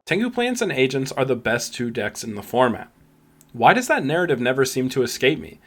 Tengu plants and agents are the best two decks in the format. Why does that narrative never seem to escape me?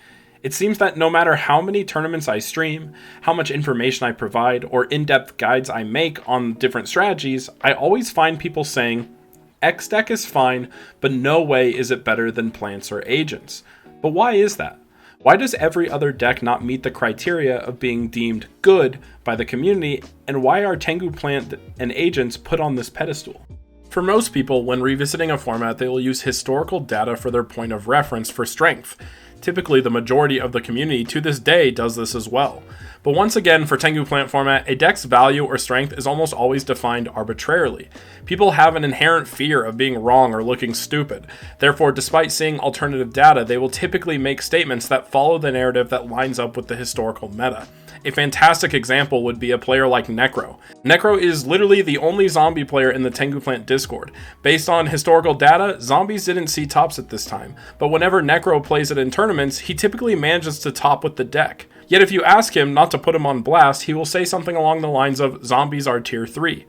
It seems that no matter how many tournaments I stream, how much information I provide, or in-depth guides I make on different strategies, I always find people saying, X deck is fine, but no way is it better than plants or agents. But why is that? Why does every other deck not meet the criteria of being deemed good by the community, and why are Tengu plant and agents put on this pedestal? For most people, when revisiting a format, they will use historical data for their point of reference for strength. Typically, the majority of the community to this day does this as well. But once again, for Tengu plant format, a deck's value or strength is almost always defined arbitrarily. People have an inherent fear of being wrong or looking stupid. Therefore, despite seeing alternative data, they will typically make statements that follow the narrative that lines up with the historical meta. A fantastic example would be a player like Necro. Necro is literally the only zombie player in the Tengu Plant Discord. Based on historical data, zombies didn't see tops at this time, but whenever Necro plays it in tournaments, he typically manages to top with the deck. Yet if you ask him not to put him on blast, he will say something along the lines of, zombies are tier 3.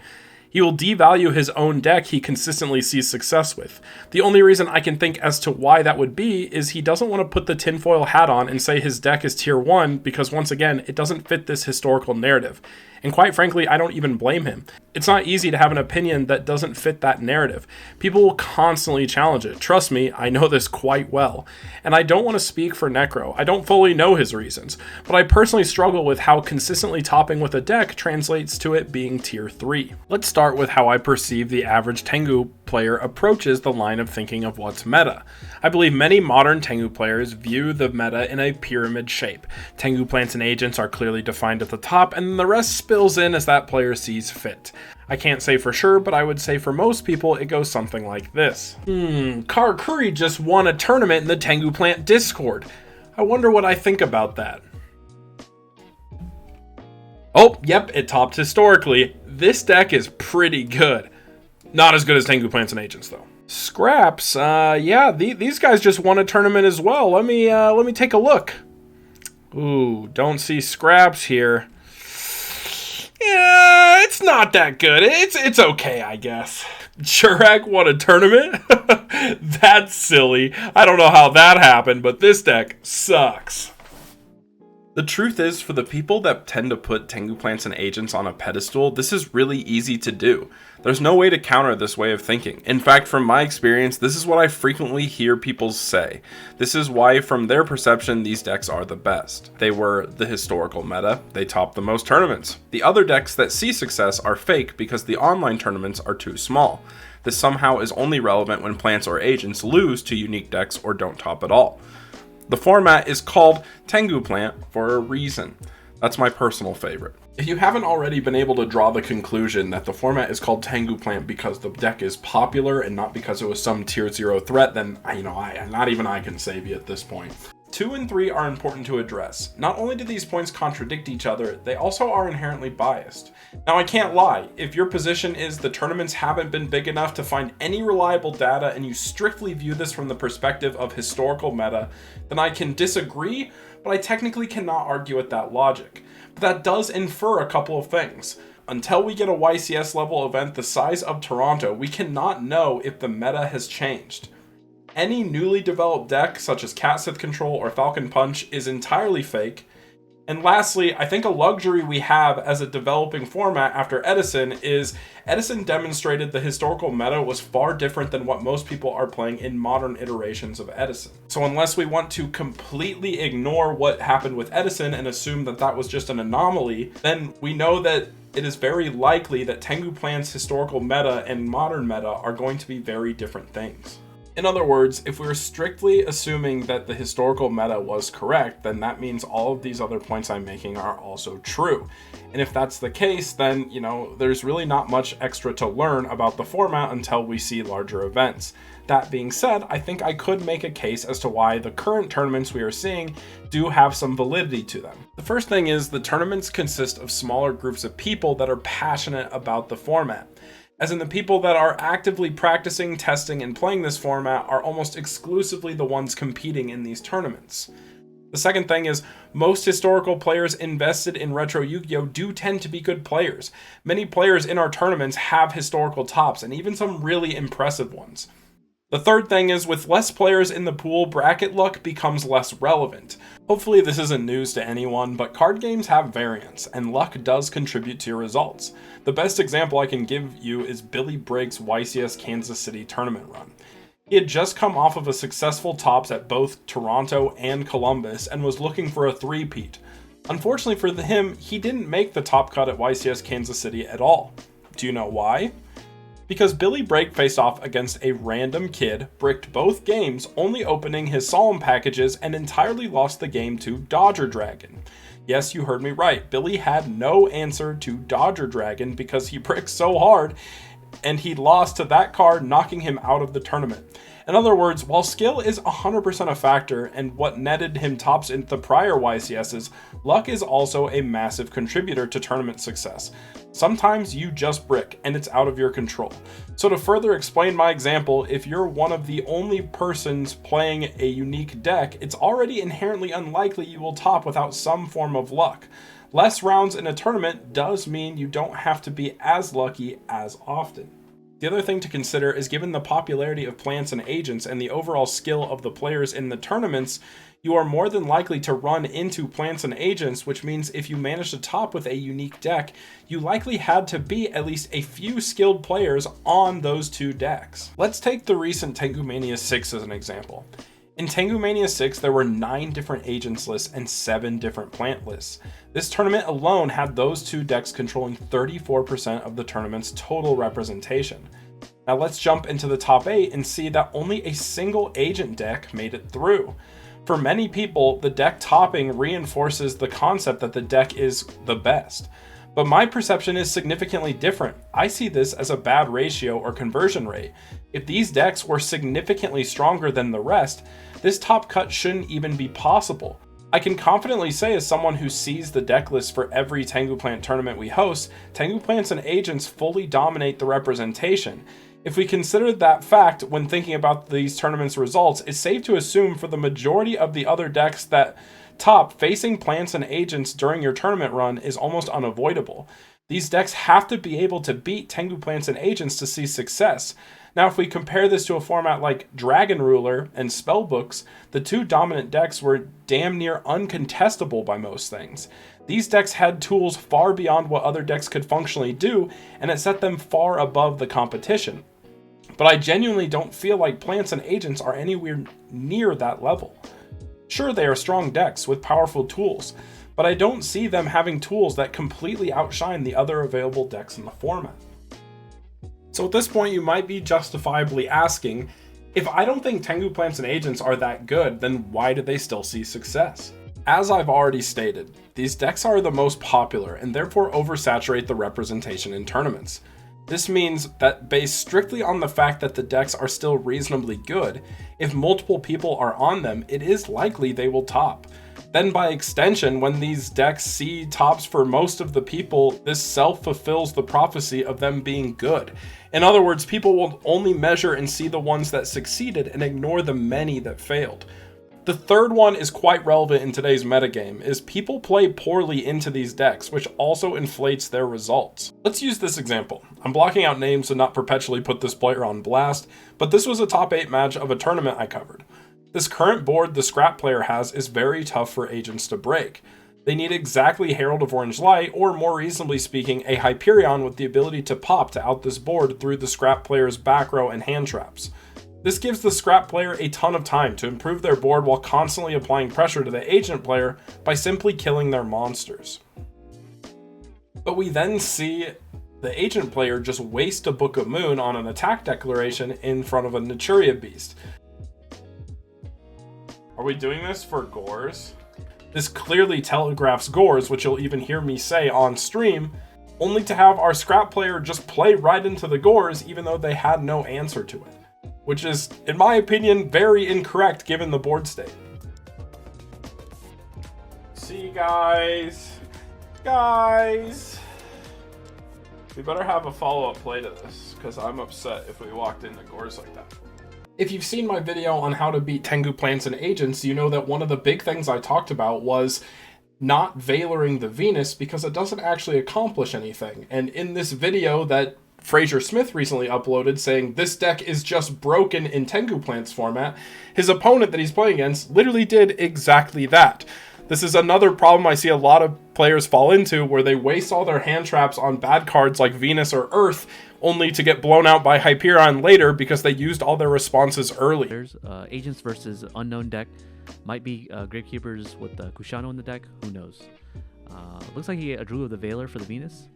He will devalue his own deck he consistently sees success with. The only reason I can think as to why that would be is he doesn't want to put the tinfoil hat on and say his deck is tier 1 because once again, it doesn't fit this historical narrative. And quite frankly, I don't even blame him. It's not easy to have an opinion that doesn't fit that narrative. People will constantly challenge it. Trust me, I know this quite well. And I don't want to speak for Necro. I don't fully know his reasons, but I personally struggle with how consistently topping with a deck translates to it being tier 3. Let's start with how I perceive the average Tengu player approaches the line of thinking of what's meta. I believe many modern Tengu players view the meta in a pyramid shape. Tengu plants and agents are clearly defined at the top, and the rest spills in as that player sees fit. I can't say for sure, but I would say for most people it goes something like this. Car Curry just won a tournament in the Tengu plant Discord. I wonder what I think about that. Oh, yep, it topped historically. This deck is pretty good. Not as good as Tengu plants and agents though. Scraps, yeah, these guys just won a tournament as well. Let me take a look. Ooh, don't see Scraps here. Yeah, it's not that good. It's okay, I guess. Churak won a tournament? That's silly. I don't know how that happened, but this deck sucks. The truth is, for the people that tend to put Tengu plants and agents on a pedestal, this is really easy to do. There's no way to counter this way of thinking. In fact, from my experience, this is what I frequently hear people say. This is why, from their perception, these decks are the best. They were the historical meta, they top the most tournaments. The other decks that see success are fake because the online tournaments are too small. This somehow is only relevant when plants or agents lose to unique decks or don't top at all. The format is called Tengu Plant for a reason. That's my personal favorite. If you haven't already been able to draw the conclusion that the format is called Tengu Plant because the deck is popular and not because it was some tier 0 threat, then not even I can save you at this point. 2 and 3 are important to address. Not only do these points contradict each other, they also are inherently biased. Now I can't lie, if your position is the tournaments haven't been big enough to find any reliable data and you strictly view this from the perspective of historical meta, then I can disagree, but I technically cannot argue with that logic. But that does infer a couple of things. Until we get a YCS level event the size of Toronto, we cannot know if the meta has changed. Any newly developed deck, such as Cat Sith Control or Falcon Punch, is entirely fake. And lastly, I think a luxury we have as a developing format after Edison is Edison demonstrated the historical meta was far different than what most people are playing in modern iterations of Edison. So unless we want to completely ignore what happened with Edison and assume that that was just an anomaly, then we know that it is very likely that Tengu Plant's historical meta and modern meta are going to be very different things. In other words, if we're strictly assuming that the historical meta was correct, then that means all of these other points I'm making are also true. And if that's the case, then, there's really not much extra to learn about the format until we see larger events. That being said, I think I could make a case as to why the current tournaments we are seeing do have some validity to them. The first thing is the tournaments consist of smaller groups of people that are passionate about the format. As in, the people that are actively practicing, testing, and playing this format are almost exclusively the ones competing in these tournaments. The second thing is, most historical players invested in retro Yu-Gi-Oh! Do tend to be good players. Many players in our tournaments have historical tops, and even some really impressive ones. The third thing is, with less players in the pool, bracket luck becomes less relevant. Hopefully this isn't news to anyone, but card games have variance, and luck does contribute to your results. The best example I can give you is Billy Briggs' YCS Kansas City tournament run. He had just come off of a successful tops at both Toronto and Columbus and was looking for a three-peat. Unfortunately for him, he didn't make the top cut at YCS Kansas City at all. Do you know why? Because Billy Briggs faced off against a random kid, bricked both games, only opening his solemn packages, and entirely lost the game to Dodger Dragon. Yes, you heard me right. Billy had no answer to Dodger Dragon because he bricked so hard, and he lost to that card, knocking him out of the tournament. In other words, while skill is 100% a factor and what netted him tops in the prior YCSs, luck is also a massive contributor to tournament success. Sometimes you just brick and it's out of your control. So to further explain my example, if you're one of the only persons playing a unique deck, it's already inherently unlikely you will top without some form of luck. Less rounds in a tournament does mean you don't have to be as lucky as often. The other thing to consider is, given the popularity of plants and agents and the overall skill of the players in the tournaments, you are more than likely to run into plants and agents, which means if you manage to top with a unique deck, you likely had to beat at least a few skilled players on those two decks. Let's take the recent Tengu Mania 6 as an example. In Tengu Mania 6, there were 9 different agents lists and 7 different plant lists. This tournament alone had those two decks controlling 34% of the tournament's total representation. Now let's jump into the top 8 and see that only a single agent deck made it through. For many people, the deck topping reinforces the concept that the deck is the best. But my perception is significantly different. I see this as a bad ratio or conversion rate. If these decks were significantly stronger than the rest, this top cut shouldn't even be possible. I can confidently say, as someone who sees the deck list for every Tengu Plant tournament we host, Tengu Plants and agents fully dominate the representation. If we consider that fact when thinking about these tournaments' results, it's safe to assume for the majority of the other decks that top, facing plants and agents during your tournament run is almost unavoidable. These decks have to be able to beat Tengu Plants and agents to see success. Now, if we compare this to a format like Dragon Ruler and Spellbooks, the two dominant decks were damn near uncontestable by most things. These decks had tools far beyond what other decks could functionally do, and it set them far above the competition. But I genuinely don't feel like plants and agents are anywhere near that level. Sure, they are strong decks with powerful tools, but I don't see them having tools that completely outshine the other available decks in the format. So at this point, you might be justifiably asking, if I don't think Tengu Plants and Agents are that good, then why do they still see success? As I've already stated, these decks are the most popular and therefore oversaturate the representation in tournaments. This means that, based strictly on the fact that the decks are still reasonably good, if multiple people are on them, it is likely they will top. Then by extension, when these decks see tops for most of the people, this self-fulfills the prophecy of them being good. In other words, people will only measure and see the ones that succeeded and ignore the many that failed. The third one is quite relevant in today's metagame, is people play poorly into these decks, which also inflates their results. Let's use this example. I'm blocking out names to not perpetually put this player on blast, but this was a top 8 match of a tournament I covered. This current board the scrap player has is very tough for agents to break. They need exactly Herald of Orange Light, or more reasonably speaking, a Hyperion with the ability to pop to out this board through the scrap player's back row and hand traps. This gives the scrap player a ton of time to improve their board while constantly applying pressure to the agent player by simply killing their monsters. But we then see the agent player just waste a Book of Moon on an attack declaration in front of a Naturia Beast. Are we doing this for Gores? This clearly telegraphs Gores, which you'll even hear me say on stream, only to have our scrap player just play right into the Gores even though they had no answer to it. Which is, in my opinion, very incorrect given the board state. See, guys. We better have a follow-up play to this, because I'm upset if we walked into Gores like that. If you've seen my video on how to beat Tengu plants and agents, you know that one of the big things I talked about was not Veiloring the Venus because it doesn't actually accomplish anything. And in this video that Fraser Smith recently uploaded saying this deck is just broken in Tengu plants format, his opponent that he's playing against literally did exactly that. This is another problem I see a lot of players fall into, where they waste all their hand traps on bad cards like Venus or Earth, only to get blown out by Hyperion later because they used all their responses early. There's Agents versus Unknown deck. Might be Gravekeepers with Kushano in the deck. Who knows? Looks like he drew the Veiler for the Venus.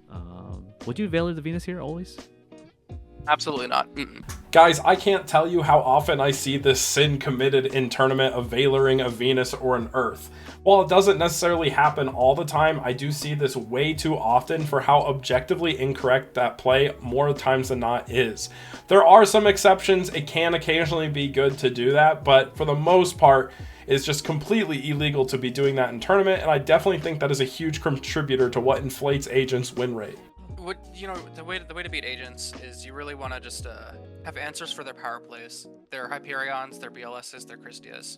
Would you Veiler the Venus here always? Absolutely not. Guys, I can't tell you how often I see this sin committed in tournament of Veiloring a Venus or an Earth. While it doesn't necessarily happen all the time, I do see this way too often for how objectively incorrect that play more times than not is. There are some exceptions, it can occasionally be good to do that, but for the most part, it's just completely illegal to be doing that in tournament, and I definitely think that is a huge contributor to what inflates Agents' win rate. The way to beat Agents is you really want to just have answers for their power plays. Their Hyperions, their BLSs, their Christias.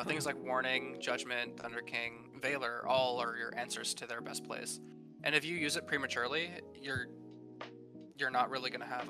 Things like Warning, Judgment, Thunder King, Veiler, all are your answers to their best plays. And if you use it prematurely, you're not really going to have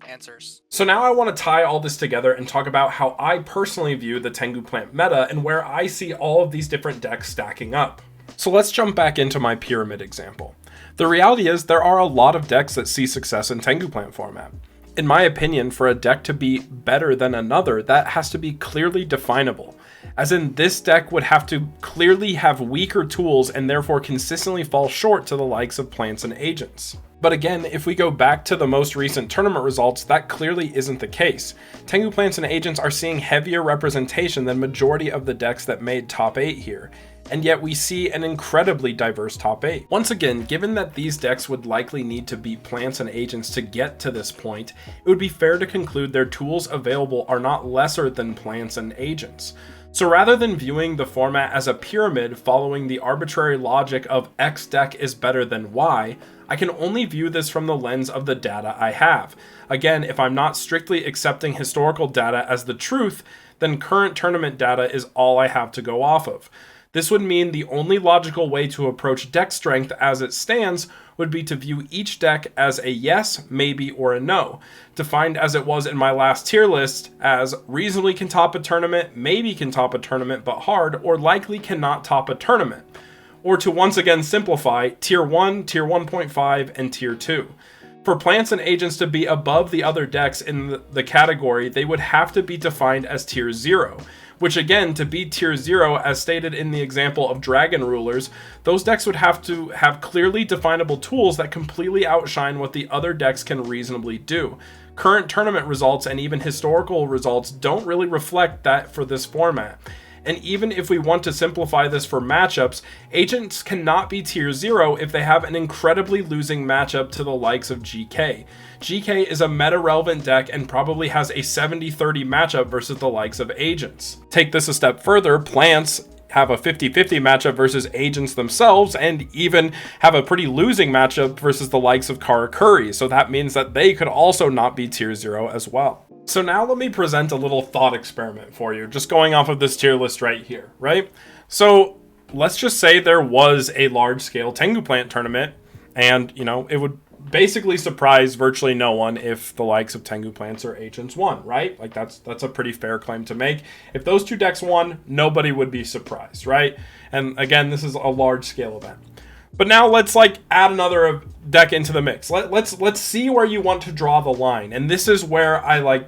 answers. So now I want to tie all this together and talk about how I personally view the Tengu plant meta and where I see all of these different decks stacking up. So let's jump back into my pyramid example. The reality is there are a lot of decks that see success in Tengu plant format. In my opinion, for a deck to be better than another, that has to be clearly definable. As in, this deck would have to clearly have weaker tools and therefore consistently fall short to the likes of plants and agents. But again, if we go back to the most recent tournament results, that clearly isn't the case. Tengu plants and agents are seeing heavier representation than majority of the decks that made top 8 here. And yet we see an incredibly diverse top 8. Once again, given that these decks would likely need to beat plants and agents to get to this point, it would be fair to conclude their tools available are not lesser than plants and agents. So rather than viewing the format as a pyramid following the arbitrary logic of X deck is better than Y, I can only view this from the lens of the data I have. Again, if I'm not strictly accepting historical data as the truth, then current tournament data is all I have to go off of. This would mean the only logical way to approach deck strength as it stands would be to view each deck as a yes, maybe, or a no, defined as it was in my last tier list as reasonably can top a tournament, maybe can top a tournament but hard, or likely cannot top a tournament. Or to once again simplify, tier 1, tier 1.5, and tier 2. For plants and agents to be above the other decks in the category, they would have to be defined as tier 0. Which again, to be tier 0, as stated in the example of Dragon Rulers, those decks would have to have clearly definable tools that completely outshine what the other decks can reasonably do. Current tournament results and even historical results don't really reflect that for this format. And even if we want to simplify this for matchups, agents cannot be tier 0 if they have an incredibly losing matchup to the likes of GK. GK is a meta-relevant deck and probably has a 70-30 matchup versus the likes of agents. Take this a step further, plants have a 50-50 matchup versus agents themselves, and even have a pretty losing matchup versus the likes of Karakuri, so that means that they could also not be tier 0 as well. So now let me present a little thought experiment for you, just going off of this tier list right here, right? So let's just say there was a large-scale Tengu plant tournament, and, it would basically surprise virtually no one if the likes of Tengu plants or agents won, right? Like that's a pretty fair claim to make. If those two decks won, nobody would be surprised, right? And again, this is a large-scale event. But now let's add another deck into the mix. Let's see where you want to draw the line. And this is where I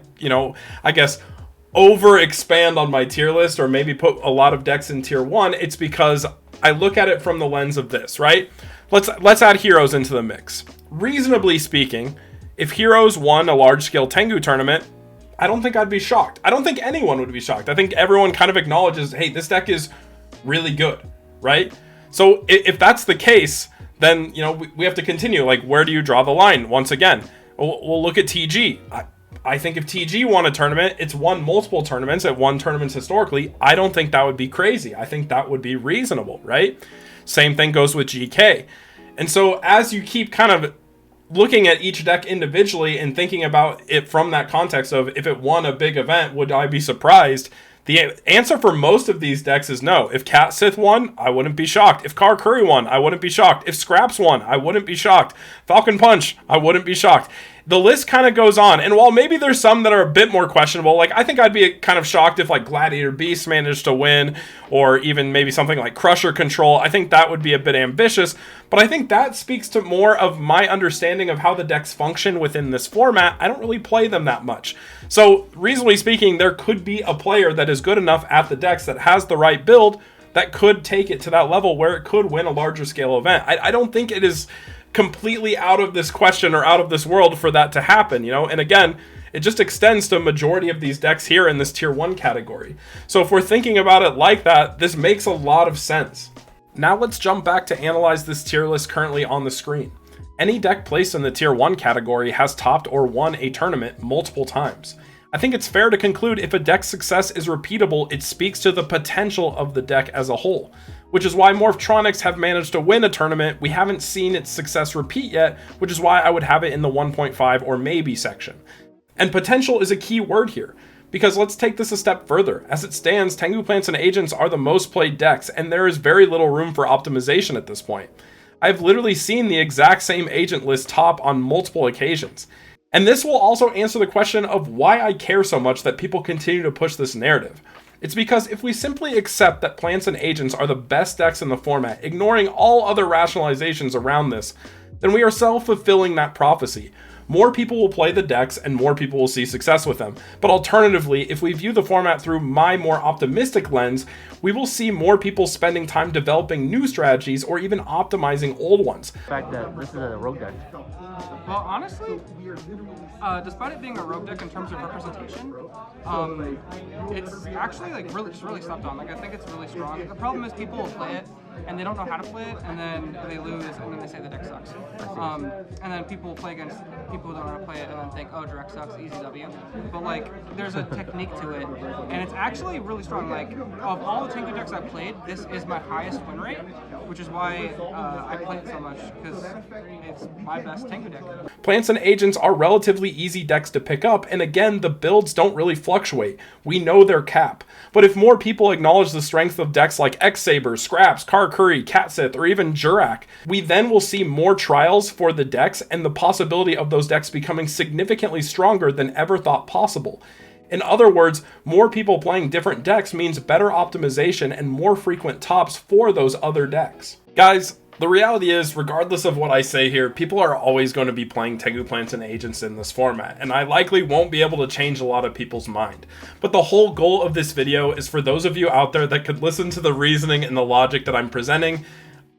I guess over expand on my tier list, or maybe put a lot of decks in tier 1. It's because I look at it from the lens of this, right? Let's add heroes into the mix. Reasonably speaking, if heroes won a large-scale Tengu tournament, I don't think I'd be shocked. I don't think anyone would be shocked. I think everyone kind of acknowledges, hey, this deck is really good, right? So if that's the case, then, we have to continue. Where do you draw the line? Once again, we'll look at TG. I think if TG won a tournament, it's won multiple tournaments, it won tournaments historically. I don't think that would be crazy. I think that would be reasonable, right? Same thing goes with GK. And so as you keep kind of looking at each deck individually and thinking about it from that context of if it won a big event, would I be surprised? The answer for most of these decks is no. If Cat Sith won, I wouldn't be shocked. If Car Curry won, I wouldn't be shocked. If Scraps won, I wouldn't be shocked. Falcon Punch, I wouldn't be shocked. The list kind of goes on, and while maybe there's some that are a bit more questionable, like I think I'd be kind of shocked if like Gladiator Beast managed to win, or even maybe something like Crusher Control. I think that would be a bit ambitious, but I think that speaks to more of my understanding of how the decks function within this format. I don't really play them that much. So reasonably speaking, there could be a player that is good enough at the decks that has the right build that could take it to that level where it could win a larger scale event. I don't think it is completely out of this question or out of this world for that to happen, you know? And again, it just extends to a majority of these decks here in this tier 1 category. So if we're thinking about it like that, this makes a lot of sense. Now let's jump back to analyze this tier list currently on the screen. Any deck placed in the tier 1 category has topped or won a tournament multiple times. I think it's fair to conclude if a deck's success is repeatable, it speaks to the potential of the deck as a whole, which is why Morphtronics have managed to win a tournament. We haven't seen its success repeat yet, which is why I would have it in the 1.5 or maybe section. And potential is a key word here, because let's take this a step further. As it stands, Tengu Plants and Agents are the most played decks, and there is very little room for optimization at this point. I've literally seen the exact same agent list top on multiple occasions. And this will also answer the question of why I care so much that people continue to push this narrative. It's because if we simply accept that Plants and Agents are the best decks in the format, ignoring all other rationalizations around this, then we are self-fulfilling that prophecy. More people will play the decks and more people will see success with them. But alternatively, if we view the format through my more optimistic lens, we will see more people spending time developing new strategies or even optimizing old ones. The fact that this is a rogue deck. Well, honestly, despite it being a rogue deck in terms of representation, it's actually like really slept on. Like I think it's really strong. The problem is people will play it and they don't know how to play it, and then they lose, and then they say the deck sucks. And then people will play against people who don't know how to play it, and then think, oh, direct sucks, easy W. But like, there's a technique to it, and it's actually really strong. Like of all the Tengu decks I've played, this is my highest win rate, which is why I play it so much, because it's my best Tengu deck. Plants and Agents are relatively easy decks to pick up, and again, the builds don't really fluctuate. We know their cap. But if more people acknowledge the strength of decks like X-Saber, Scraps, Car Curry, Cat Sith, or even Jurak, we then will see more trials for the decks and the possibility of those decks becoming significantly stronger than ever thought possible. In other words, more people playing different decks means better optimization and more frequent tops for those other decks. Guys, the reality is, regardless of what I say here, people are always going to be playing Tengu Plants and Agents in this format, and I likely won't be able to change a lot of people's mind. But the whole goal of this video is for those of you out there that could listen to the reasoning and the logic that I'm presenting.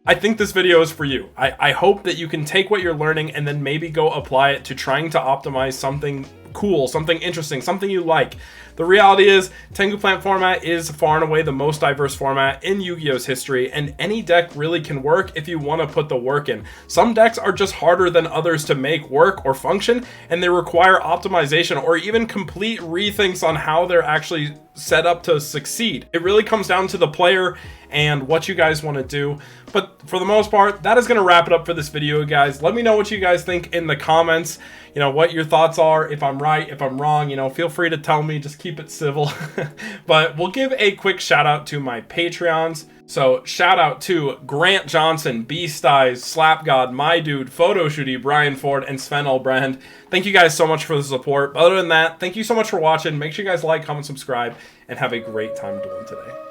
I think this video is for you. I hope that you can take what you're learning and then maybe go apply it to trying to optimize something cool, something interesting, something you like. The reality is, Tengu Plant format is far and away the most diverse format in Yu-Gi-Oh's history, and any deck really can work if you want to put the work in. Some decks are just harder than others to make work or function, and they require optimization or even complete rethinks on how they're actually set up to succeed. It really comes down to the player and what you guys want to do. But for the most part, that is going to wrap it up for this video, guys. Let me know what you guys think in the comments. You know, what your thoughts are, if I'm right, if I'm wrong, you know, feel free to tell me, just keep it civil. But we'll give a quick shout out to my Patreons. So shout out to Grant Johnson, Beast Eyes, Slap God, My Dude, Photo Shooty, Brian Ford, and Sven Albrand. Thank you guys so much for the support. Other than that, thank you so much for watching. Make sure you guys like, comment, subscribe, and have a great time doing today.